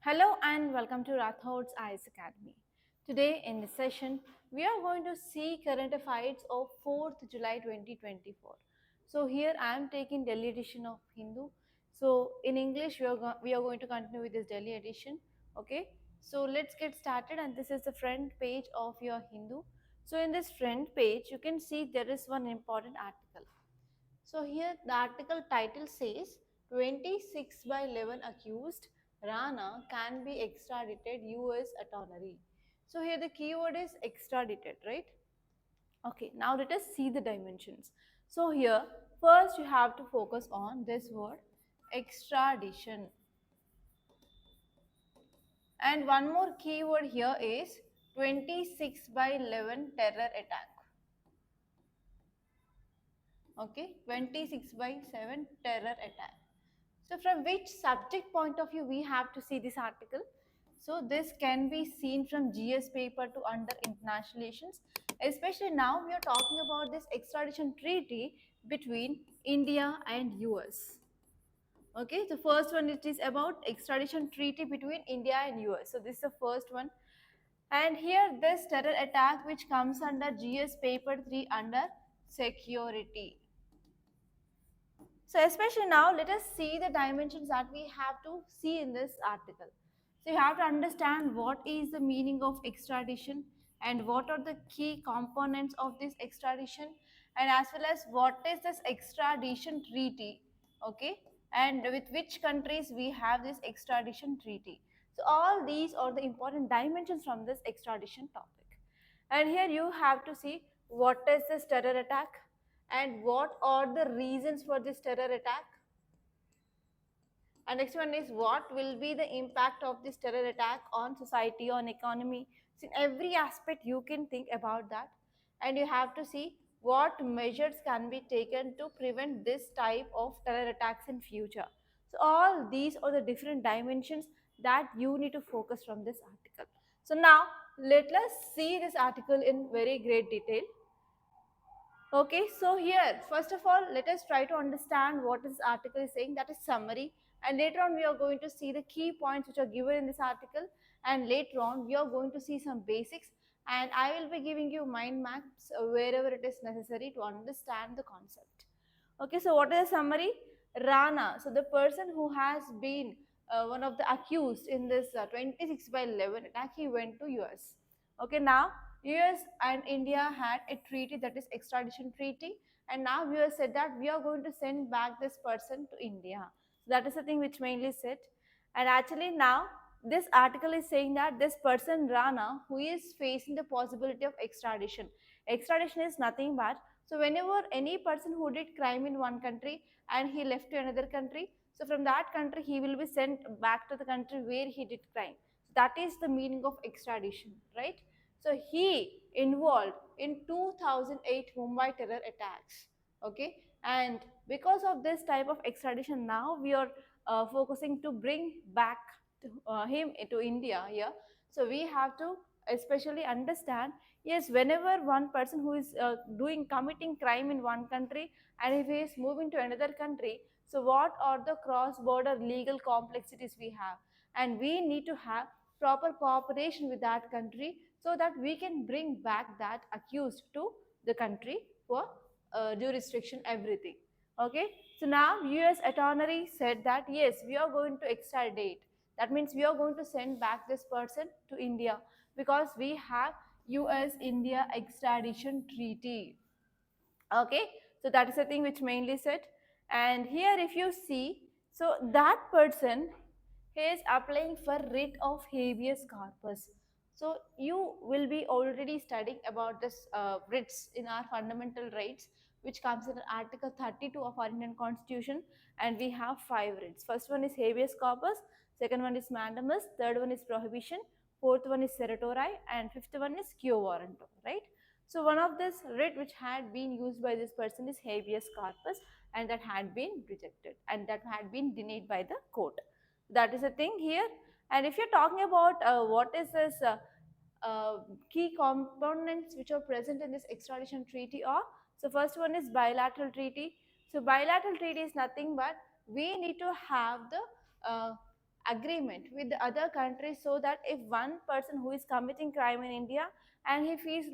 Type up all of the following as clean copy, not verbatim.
Hello and welcome to Rathods IAS Academy. Today in this session, we are going to see current affairs of 4th July 2024. So here I am taking Delhi edition of Hindu. So in English, we are going to continue with this Delhi edition. Okay. So let's get started, and this is the front page of your Hindu. So in this front page, you can see there is one important article. So here the article title says 26 by 11 accused Rana can be extradited US attorney. So here the keyword is extradited, right? Okay, now let us see the dimensions. So here first you have to focus on this word extradition. And one more keyword here is 26 by 11 terror attack. Okay, 26 by 7 terror attack. So from which subject point of view we have to see this article? So this can be seen from GS paper to under international relations. Especially now we are talking about this extradition treaty between India and US. Okay, the first one it is about extradition treaty between India and US. So this is the first one. And here this terror attack which comes under GS paper 3 under security. So especially now, let us see the dimensions that we have to see in this article. So you have to understand what is the meaning of extradition and what are the key components of this extradition, and as well as what is this extradition treaty, okay, and with which countries we have this extradition treaty. So all these are the important dimensions from this extradition topic. And here you have to see what is this terror attack and what are the reasons for this terror attack. And next one is what will be the impact of this terror attack on society, on economy. So in every aspect you can think about that. And you have to see what measures can be taken to prevent this type of terror attacks in future. So all these are the different dimensions that you need to focus from this article. So now let us see this article in very great detail. Okay, so here, first of all, let us try to understand what this article is saying, that is summary, and later on we are going to see the key points which are given in this article, and later on we are going to see some basics, and I will be giving you mind maps wherever it is necessary to understand the concept. Okay, so what is the summary? Rana, so the person who has been one of the accused in this 26 by 11 attack, he went to US. Okay, now US and India had a treaty, that is extradition treaty, and now US said that we are going to send back this person to India. That is the thing which mainly said. And actually now this article is saying that this person Rana, who is facing the possibility of extradition. Extradition is nothing but, so whenever any person who did crime in one country and he left to another country, so from that country he will be sent back to the country where he did crime. That is the meaning of extradition, right? So he involved in 2008 Mumbai terror attacks. Okay, and because of this type of extradition, now we are focusing to bring back him to India here. So we have to especially understand, yes, whenever one person who is committing crime in one country and if he is moving to another country, so what are the cross border legal complexities we have, and we need to have proper cooperation with that country so that we can bring back that accused to the country for jurisdiction, everything. Okay, so now US attorney said that yes, we are going to extradite. That means we are going to send back this person to India because we have US India extradition treaty. Okay, so that is the thing which mainly said. And here if you see, so that person is applying for writ of habeas corpus. So you will be already studying about this writs in our fundamental rights, which comes in article 32 of our Indian constitution, and we have 5 writs. First one is habeas corpus, second one is mandamus, third one is prohibition, fourth one is certiorari, and fifth one is quo warranto, right? So one of this writ which had been used by this person is habeas corpus, and that had been rejected and that had been denied by the court. That is the thing here. And if you're talking about what is this key components which are present in this extradition treaty are, so first one is bilateral treaty. So bilateral treaty is nothing but we need to have the agreement with the other countries, so that if one person who is committing crime in India and he feels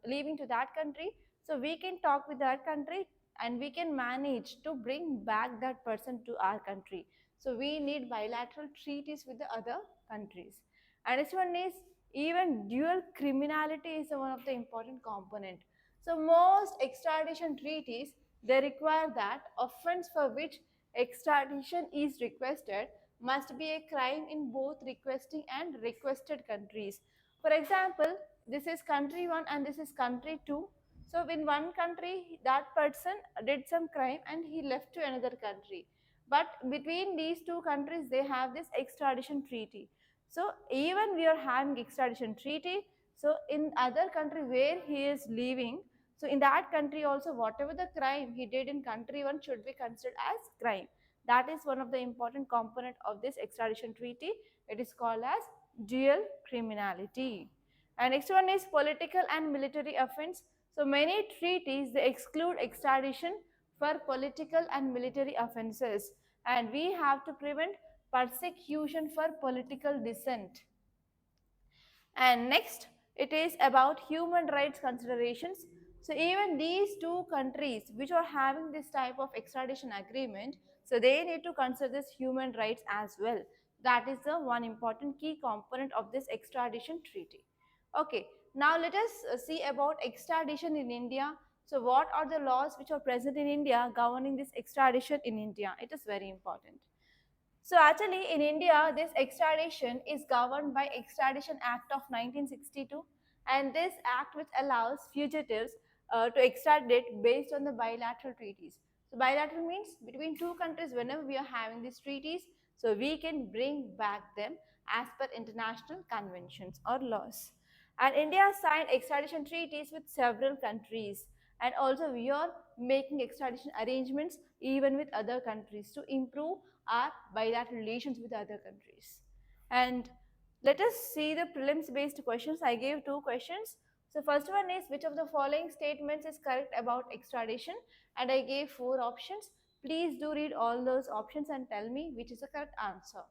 leaving to that country, so we can talk with that country and we can manage to bring back that person to our country. So we need bilateral treaties with the other countries. And this one is, even dual criminality is one of the important component. So most extradition treaties, they require that offense for which extradition is requested must be a crime in both requesting and requested countries. For example, this is country 1 and this is country 2. So in one country, that person did some crime and he left to another country. But between these two countries, they have this extradition treaty. So even we are having extradition treaty, so in other country where he is living, so in that country also, whatever the crime he did in country 1 should be considered as crime. That is one of the important component of this extradition treaty. It is called as dual criminality. And next one is political and military offense. So many treaties, they exclude extradition for political and military offenses, and we have to prevent persecution for political dissent. And next, it is about human rights considerations. So even these two countries which are having this type of extradition agreement, so they need to consider this human rights as well. That is the one important key component of this extradition treaty. Okay, now let us see about extradition in India. So what are the laws which are present in India governing this extradition in India? It is very important. So actually in India, this extradition is governed by Extradition Act of 1962, and this act which allows fugitives to extradite based on the bilateral treaties. So bilateral means between two countries, whenever we are having these treaties, so we can bring back them as per international conventions or laws. And India signed extradition treaties with several countries, and also we are making extradition arrangements even with other countries to improve our bilateral relations with other countries. And let us see the prelims based questions. I gave two questions. So first one is, which of the following statements is correct about extradition, and I gave four options. Please do read all those options and tell me which is the correct answer.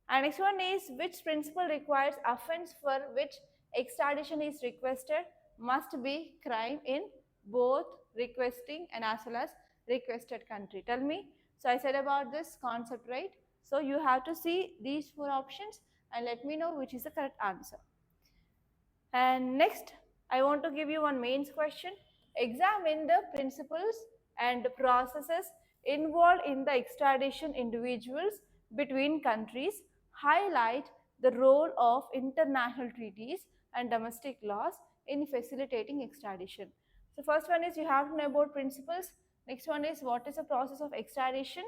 And next one is, which principle requires offense for which extradition is requested must be crime in both requesting and as well as requested country. Tell me. So I said about this concept, right? So you have to see these four options and let me know which is the correct answer. And next, I want to give you one mains question. Examine the principles and processes involved in the extradition individuals between countries. Highlight the role of international treaties and domestic laws in facilitating extradition. So first one is, you have to know about principles. Next one is, what is the process of extradition?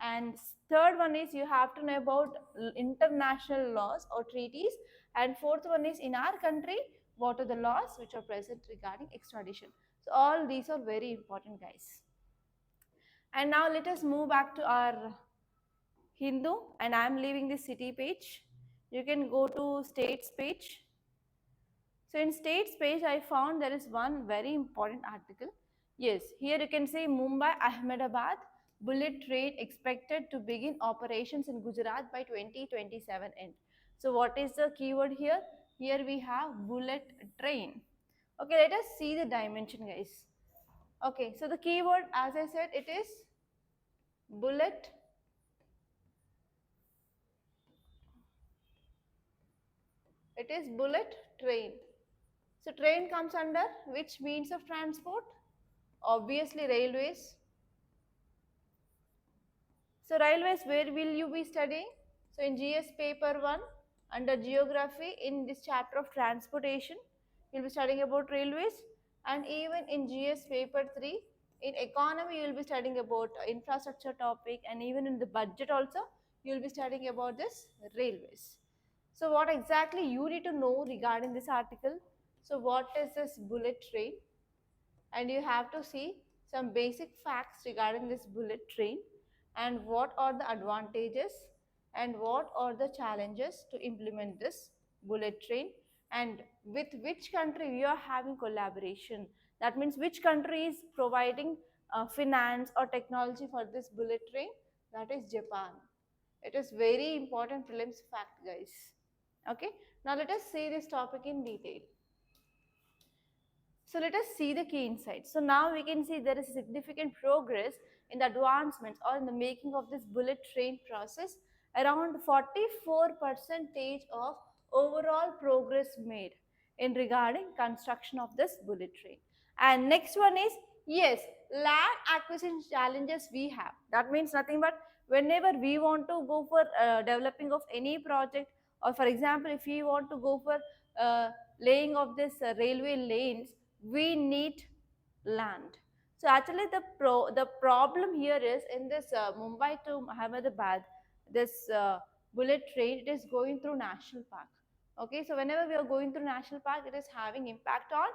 And third one is, you have to know about international laws or treaties. And fourth one is, in our country, what are the laws which are present regarding extradition. So all these are very important, guys. And now let us move back to our Hindu, and I am leaving the city page. You can go to states page. So in states page, I found there is one very important article. Yes, here you can see Mumbai-Ahmedabad bullet train expected to begin operations in Gujarat by 2027 end. So what is the keyword here? Here we have bullet train. Okay, let us see the dimension, guys. Okay, so the keyword, as I said, it is bullet. It is bullet train. So train comes under which means of transport? Obviously railways. So railways, where will you be studying? So in GS paper 1, under geography, in this chapter of transportation, you will be studying about railways. And even in GS paper 3, in economy, you will be studying about infrastructure topic, and even in the budget also, you will be studying about this railways. So what exactly you need to know regarding this article? So what is this bullet train? And you have to see some basic facts regarding this bullet train, and what are the advantages and what are the challenges to implement this bullet train, and with which country we are having collaboration. That means which country is providing finance or technology for this bullet train? That is Japan. It is very important prelims fact, guys. Okay, now let us see this topic in detail. So let us see the key insights. So now we can see there is significant progress in the advancements or in the making of this bullet train process. Around 44 percentage of overall progress made in regarding construction of this bullet train. And next one is, yes, land acquisition challenges we have. That means nothing but whenever we want to go for developing of any project, or for example if we want to go for laying of this railway lanes, we need land. So actually the problem here is in this Mumbai to Ahmedabad, this bullet train, it is going through national park. Okay, so whenever we are going through national park, it is having impact on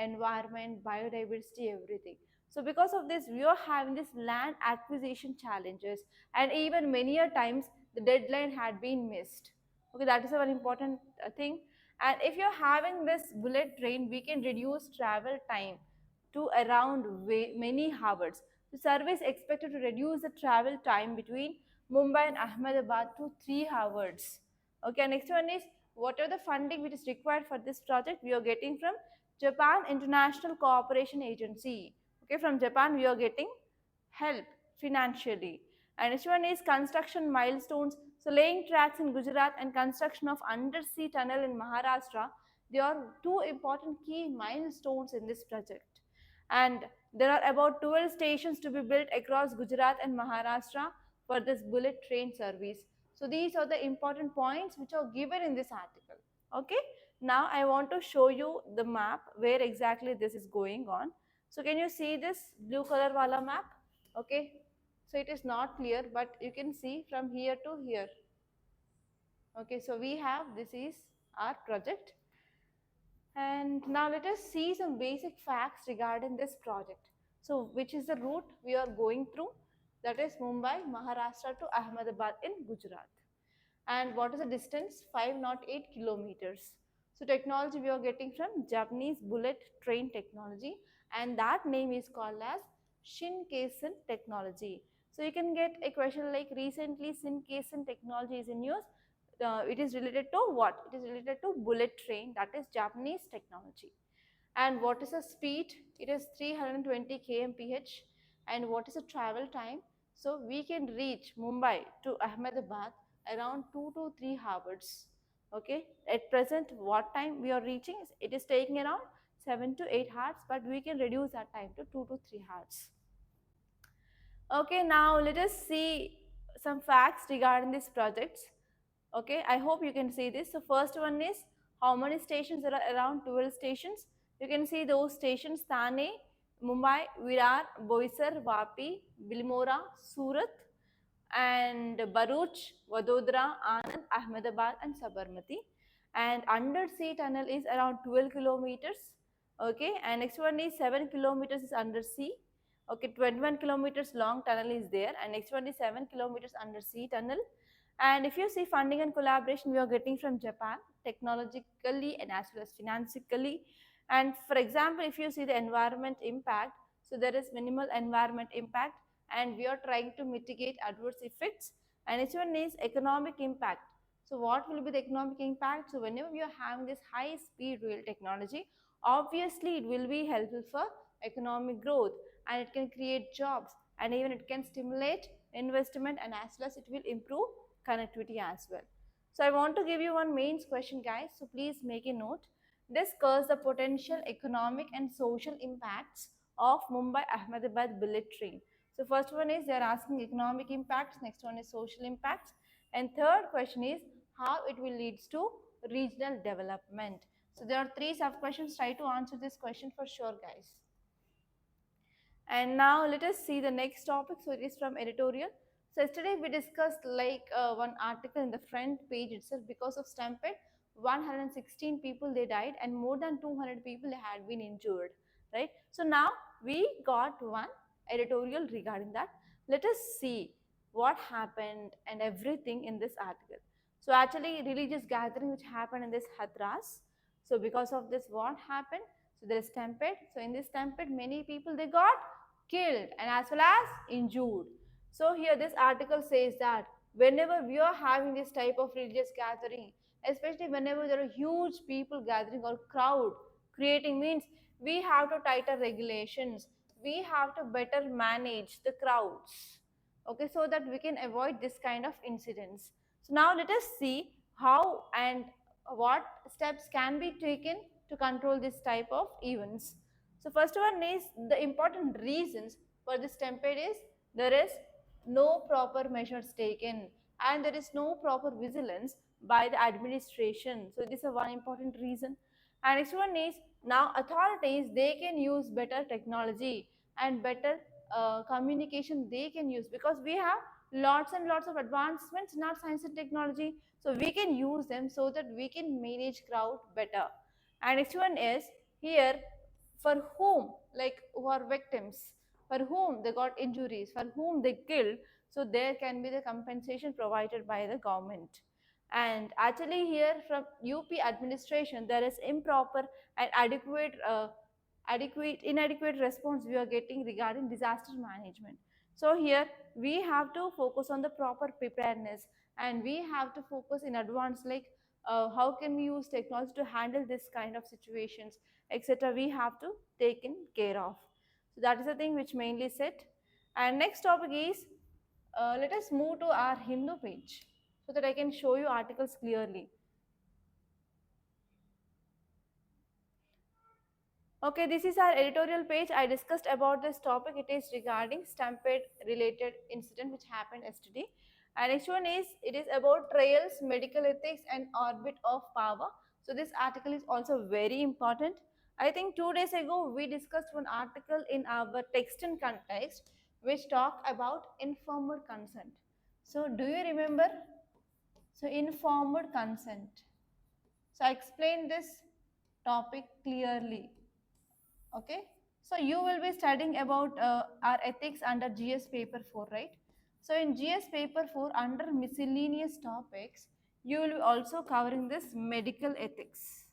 environment, biodiversity, everything. So because of this, we are having this land acquisition challenges, and even many a times the deadline had been missed. Okay, that is a very important thing. And if you're having this bullet train, we can reduce travel time to around many hours. The survey is expected to reduce the travel time between Mumbai and Ahmedabad to 3 hours. Okay, next one is, what are the funding which is required for this project? We are getting from Japan International Cooperation Agency. Okay, from Japan we are getting help financially. And next one is construction milestones. So laying tracks in Gujarat and construction of undersea tunnel in Maharashtra, they are two important key milestones in this project. And there are about 12 stations to be built across Gujarat and Maharashtra for this bullet train service. So these are the important points which are given in this article. Okay, now I want to show you the map where exactly this is going on. So can you see this blue color wala map? Okay, so it is not clear, but you can see from here to here. Okay, so we have, this is our project. And now let us see some basic facts regarding this project. So which is the route we are going through? That is Mumbai, Maharashtra to Ahmedabad in Gujarat. And what is the distance? 508 kilometers. So technology we are getting from Japanese bullet train technology, and that name is called as Shinkansen technology. So you can get a question like, recently Shinkansen technology is in use. It is related to what? It is related to bullet train, that is Japanese technology. And what is the speed? It is 320 kmph. And what is the travel time? So we can reach Mumbai to Ahmedabad around 2 to 3 hours. Okay, at present what time we are reaching? It is taking around 7 to 8 hours, but we can reduce that time to 2 to 3 hours. Okay, now let us see some facts regarding these projects. Okay, I hope you can see this. So first one is, how many stations? There are around 12 stations. You can see those stations: Thane, Mumbai, Virar, Boisar, Vapi, Bilmora, Surat, and Bharuch, Vadodara, Anand, Ahmedabad, and Sabarmati. And undersea tunnel is around 12 kilometers. Okay, and next one is 7 kilometers is undersea. Okay, 21 kilometers long tunnel is there, and next one is 7 kilometers undersea tunnel. And if you see funding and collaboration, we are getting from Japan, technologically and as well as financially. And for example, if you see the environment impact, so there is minimal environment impact, and we are trying to mitigate adverse effects. And each one is economic impact. So what will be the economic impact? So whenever we are having this high speed rail technology, obviously it will be helpful for economic growth, and it can create jobs, and even it can stimulate investment, and as well as it will improve connectivity as well. So I want to give you one main question, guys, so please make a note. Discuss the potential economic and social impacts of Mumbai Ahmedabad bullet train. So first one is, they are asking economic impacts, next one is social impacts, and third question is how it will leads to regional development. So there are three sub questions. Try to answer this question for sure, guys. And now let us see the next topic. So it is from editorial. So yesterday we discussed like one article in the front page itself. Because of stampede, 116 people they died, and more than 200 people had been injured, right? So now we got one editorial regarding that. Let us see what happened and everything in this article. So actually religious gathering which happened in this Hathras. So because of this, what happened? So there is stampede. So in this stampede, many people they got killed and as well as injured. So here this article says that whenever we are having this type of religious gathering, especially whenever there are huge people gathering or crowd creating, means we have to tighter regulations, we have to better manage the crowds, okay, so that we can avoid this kind of incidents. So now let us see how and what steps can be taken to control this type of events. So first one is the important reasons for this stampede is there is no proper measures taken and there is no proper vigilance by the administration. So this is one important reason. And next one is now authorities they can use better technology and better communication they can use, because we have lots and lots of advancements in our science and technology, so we can use them so that we can manage crowd better. And next one is here for whom, like who are victims, for whom they got injuries, for whom they killed, so there can be the compensation provided by the government. And actually here from UP administration there is improper and inadequate response we are getting regarding disaster management. So here we have to focus on the proper preparedness, and we have to focus in advance, like how can we use technology to handle this kind of situations, etc. We have to taken care of. So that is the thing which mainly set. And next topic is let us move to our Hindu page so that I can show you articles clearly. Okay, this is our editorial page. I discussed about this topic. It is regarding stampede related incident which happened yesterday. And next one is it is about trials, medical ethics, and orbit of power. So this article is also very important. I think 2 days ago we discussed one article in our text and context which talk about informed consent. So do you remember? So informed consent. So I explained this topic clearly. Okay, so you will be studying about our ethics under GS paper 4, right? So in GS paper 4 under miscellaneous topics you will be also covering this medical ethics.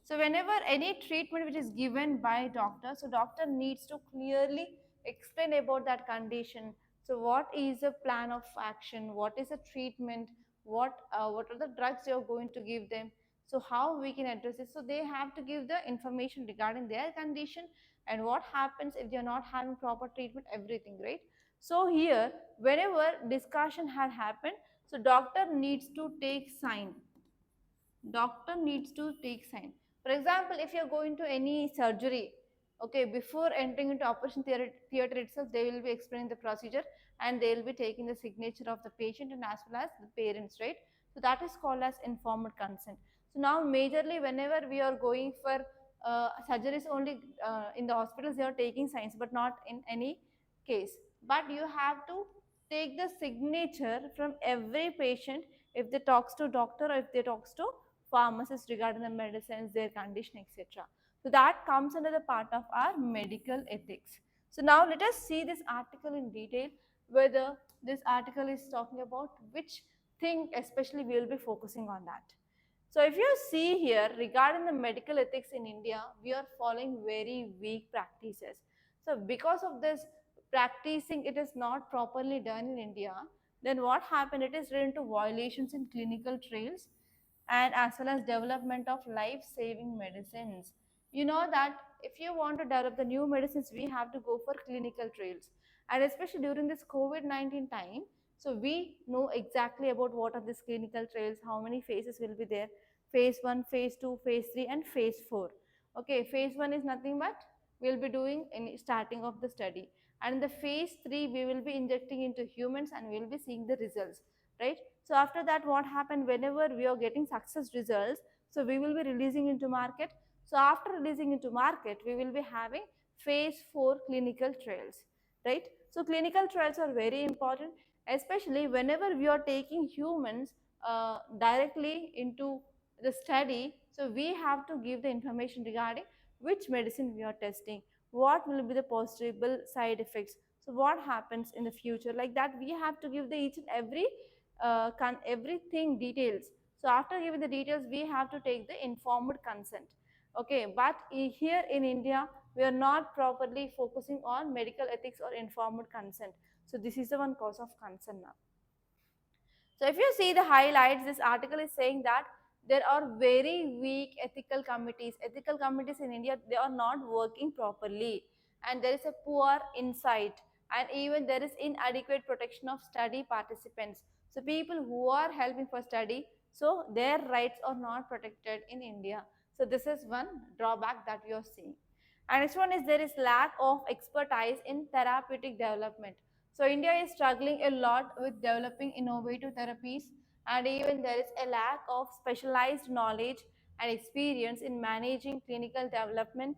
So whenever any treatment which is given by doctor, so doctor needs to clearly explain about that condition. So what is the plan of action? What is the treatment? What are the drugs you are going to give them? So how we can address it? So they have to give the information regarding their condition and what happens if they are not having proper treatment, everything, right? So here, whenever discussion had happened, so doctor needs to take sign, doctor needs to take sign. For example, if you're going to any surgery, okay, before entering into operation theater itself, they will be explaining the procedure and they will be taking the signature of the patient and as well as the parents, right? So that is called as informed consent. So now majorly whenever we are going for surgeries only in the hospitals, they are taking signs, but not in any case. But you have to take the signature from every patient if they talks to doctor or if they talks to pharmacists regarding the medicines, their condition, etc. So that comes under the part of our medical ethics. So now let us see this article in detail, whether this article is talking about which thing especially we will be focusing on that. So if you see here regarding the medical ethics in India, we are following very weak practices. So because of this practicing, it is not properly done in India, then what happened? It is led into violations in clinical trials and as well as development of life-saving medicines. You know that if you want to develop the new medicines, we have to go for clinical trials. And especially during this COVID-19 time, so we know exactly about what are these clinical trials, how many phases will be there, phase 1, phase 2, phase 3 and phase 4. Okay, phase 1 is nothing but we'll be doing in starting of the study. And in the phase 3, we will be injecting into humans and we'll be seeing the results, right? So after that, what happened? Whenever we are getting success results, so we will be releasing into market. So after releasing into market, we will be having phase 4 clinical trials, right? So clinical trials are very important, especially whenever we are taking humans directly into the study. So we have to give the information regarding which medicine we are testing, what will be the possible side effects, so what happens in the future, like that we have to give the each and every everything details. So after giving the details, we have to take the informed consent. Okay, but here in India, we are not properly focusing on medical ethics or informed consent. So this is the one cause of concern now. So if you see the highlights, this article is saying that there are very weak ethical committees. Ethical committees in India, they are not working properly, and there is a poor insight, and even there is inadequate protection of study participants. So people who are helping for study, so their rights are not protected in India. So this is one drawback that we are seeing. And next one is there is lack of expertise in therapeutic development. So India is struggling a lot with developing innovative therapies, and even there is a lack of specialized knowledge and experience in managing clinical development.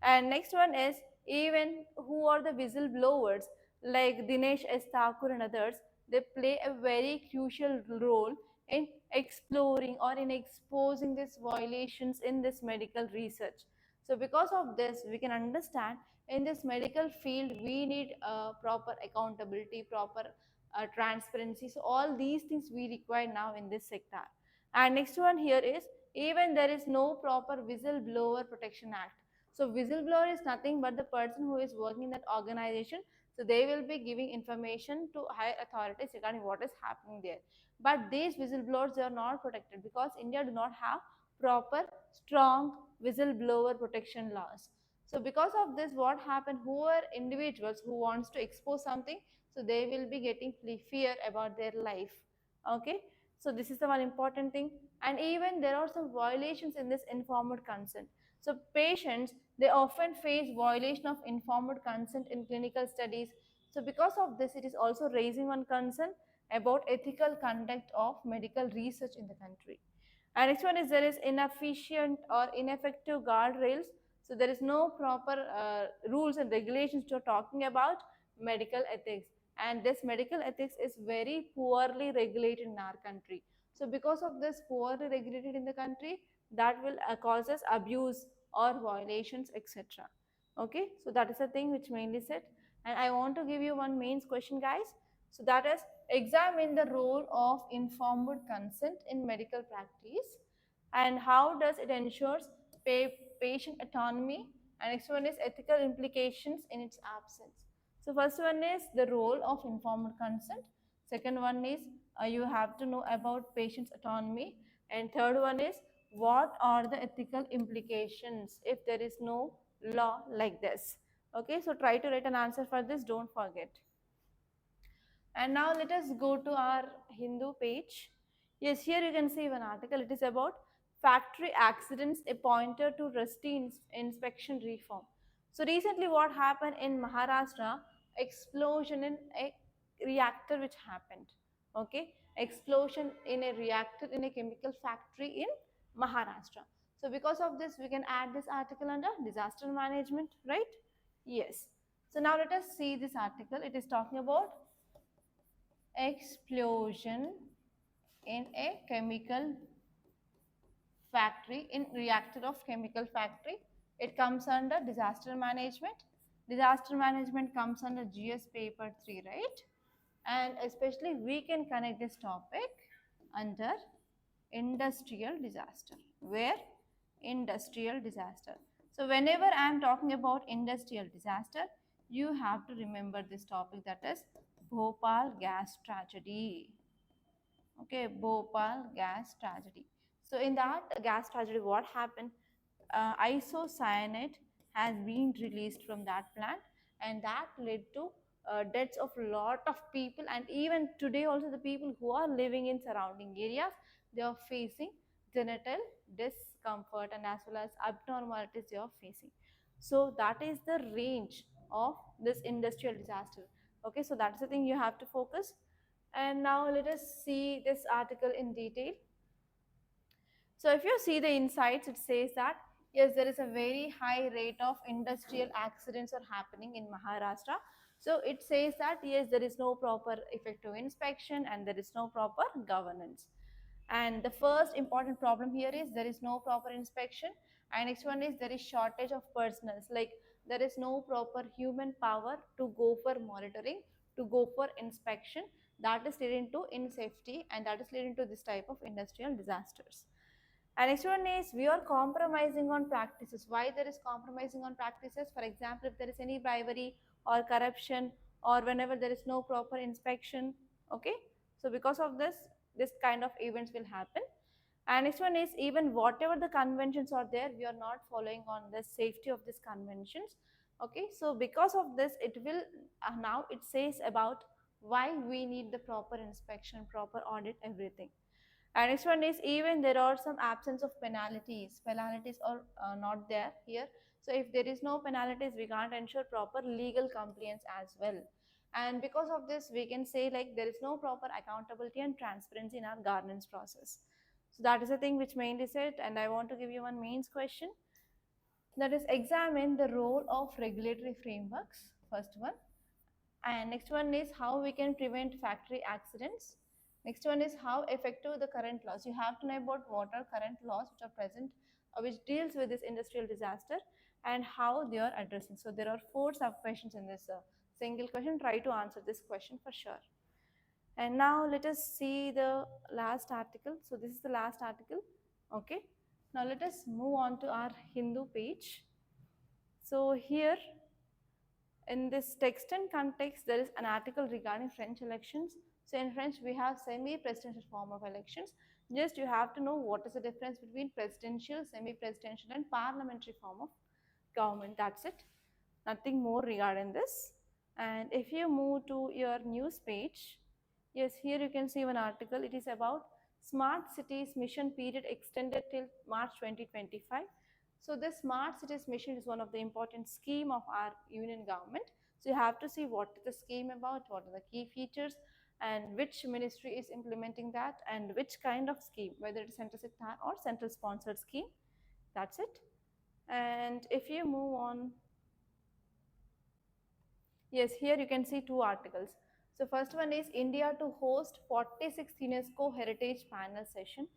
And next one is even who are the whistleblowers like Dinesh S. Thakur and others, they play a very crucial role in exploring or in exposing these violations in this medical research. So because of this, we can understand in this medical field we need proper accountability, proper transparency. So all these things we require now in this sector. And next one here is even there is no proper whistleblower protection act. So whistleblower is nothing but the person who is working in that organization. So they will be giving information to higher authorities regarding what is happening there. But these whistleblowers, they are not protected because India do not have proper strong whistleblower protection laws. So because of this, what happened, who are individuals who wants to expose something, so they will be getting fear about their life. Okay, so this is the one important thing. And even there are some violations in this informed consent. So patients, they often face violation of informed consent in clinical studies. So because of this, it is also raising one concern about ethical conduct of medical research in the country. And next one is there is inefficient or ineffective guardrails. So there is no proper rules and regulations to talking about medical ethics. And this medical ethics is very poorly regulated in our country. So because of this poorly regulated in the country, that will causes abuse or violations, etc. Okay, so that is the thing which mainly said. And I want to give you one mains question, guys. So that is examine the role of informed consent in medical practice and how does it ensures patient autonomy, and next one is ethical implications in its absence. So first one is the role of informed consent, second one is you have to know about patient's autonomy, and third one is what are the ethical implications if there is no law like this. Okay, so try to write an answer for this, don't forget. And now let us go to our Hindu page. Yes, here you can see one article. It is about factory accidents, a pointer to rusty inspection reform. So recently what happened in Maharashtra, explosion in a reactor which happened. Okay, explosion in a reactor in a chemical factory in Maharashtra. So because of this, we can add this article under disaster management, right? Yes. So now let us see this article. It is talking about explosion in a chemical factory, in reactor of chemical factory. It comes under disaster management. Disaster management comes under GS paper 3, right? And especially we can connect this topic under industrial disaster. Where? Industrial disaster. So whenever I am talking about industrial disaster, you have to remember this topic, that is Bhopal gas tragedy. Okay, Bhopal gas tragedy. So in that gas tragedy, what happened? Isocyanate has been released from that plant, and that led to deaths of a lot of people. And even today, also the people who are living in surrounding areas, they are facing genital discomfort and as well as abnormalities they are facing. So that is the range of this industrial disaster. Okay, so that's the thing you have to focus. And now let us see this article in detail. So if you see the insights, it says that yes, there is a very high rate of industrial accidents are happening in Maharashtra. So it says that yes, there is no proper effective inspection and there is no proper governance. And the first important problem here is there is no proper inspection. And next one is there is shortage of personals, like there is no proper human power to go for monitoring, to go for inspection. That is leading to insafety and that is leading to this type of industrial disasters. And next one is we are compromising on practices. Why there is compromising on practices? For example, if there is any bribery or corruption or whenever there is no proper inspection. Okay, so because of this, this kind of events will happen. And next one is, even whatever the conventions are there, we are not following on the safety of these conventions. Okay, so because of this, it will now it says about why we need the proper inspection, proper audit, everything. And next one is, even there are some absence of penalties. Penalties are not there here. So if there is no penalties, we can't ensure proper legal compliance as well. And because of this, we can say like there is no proper accountability and transparency in our governance process. So that is the thing which mainly said. And I want to give you one mains question, that is, examine the role of regulatory frameworks. First one. And next one is how we can prevent factory accidents. Next one is how effective the current laws. You have to know about what are current laws which are present, which deals with this industrial disaster, and how they are addressing. So there are four sub questions in this single question. Try to answer this question for sure. And now let us see the last article. So this is the last article. Okay. Now let us move on to our Hindu page. So here in this text and context, there is an article regarding French elections. So in French, we have semi-presidential form of elections. Just you have to know what is the difference between presidential, semi-presidential, and parliamentary form of government. That's it. Nothing more regarding this. And if you move to your news page, yes, here you can see one article. It is about Smart Cities Mission period extended till March 2025. So this Smart Cities Mission is one of the important scheme of our union government. So you have to see what is the scheme about, what are the key features, and which ministry is implementing that, and which kind of scheme, whether it is central sector or central sponsored scheme. That's it. And if you move on, yes, here you can see two articles. So first one is India to host 46th UNESCO Heritage Panel Session.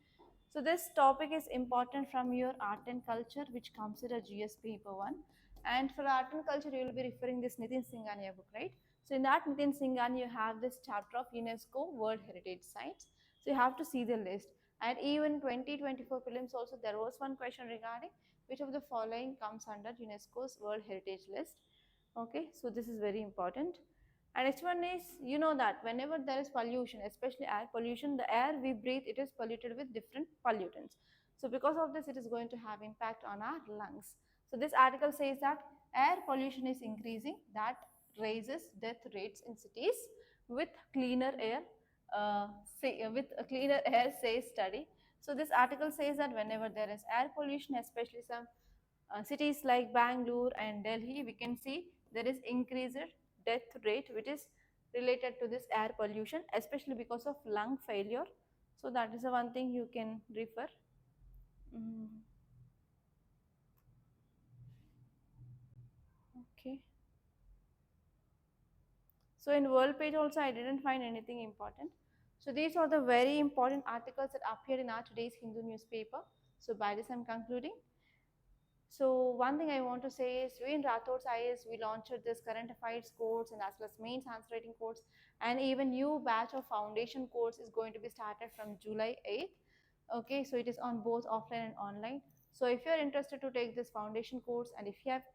So this topic is important from your art and culture, which comes in a GS paper 1. And for art and culture, you will be referring this Nitin Singhania book, right? So in that Nitin Singhania, you have this chapter of UNESCO World Heritage Sites. So you have to see the list. And even 2024 prelims also, there was one question regarding which of the following comes under UNESCO's World Heritage List. Okay, so this is very important. And next one is, you know that whenever there is pollution, especially air pollution, the air we breathe, it is polluted with different pollutants. So because of this, it is going to have impact on our lungs. So this article says that air pollution is increasing, that raises death rates in cities with cleaner air, with a cleaner air, says study. So this article says that whenever there is air pollution, especially some cities like Bangalore and Delhi, we can see there is increased death rate which is related to this air pollution, especially because of lung failure. So that is the one thing you can refer. Mm, okay. So in world page also I didn't find anything important. So these are the very important articles that appeared in our today's Hindu newspaper. So by this I'm concluding. So one thing I want to say is we in Rathods IAS, we launched this current affairs course and as well as mains answer writing course, and even new batch of foundation course is going to be started from July 8th. Okay, so it is on both offline and online. So if you are interested to take this foundation course and if you have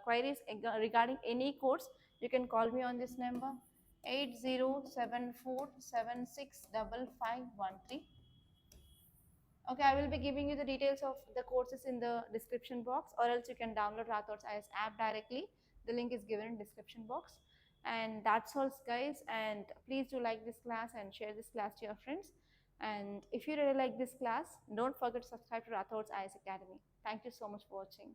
queries regarding any course, you can call me on this number 8074765513. Okay, I will be giving you the details of the courses in the description box, or else you can download Rathods IAS app directly. The link is given in description box. And that's all, guys. And please do like this class and share this class to your friends. And if you really like this class, don't forget to subscribe to Rathods IAS Academy. Thank you so much for watching.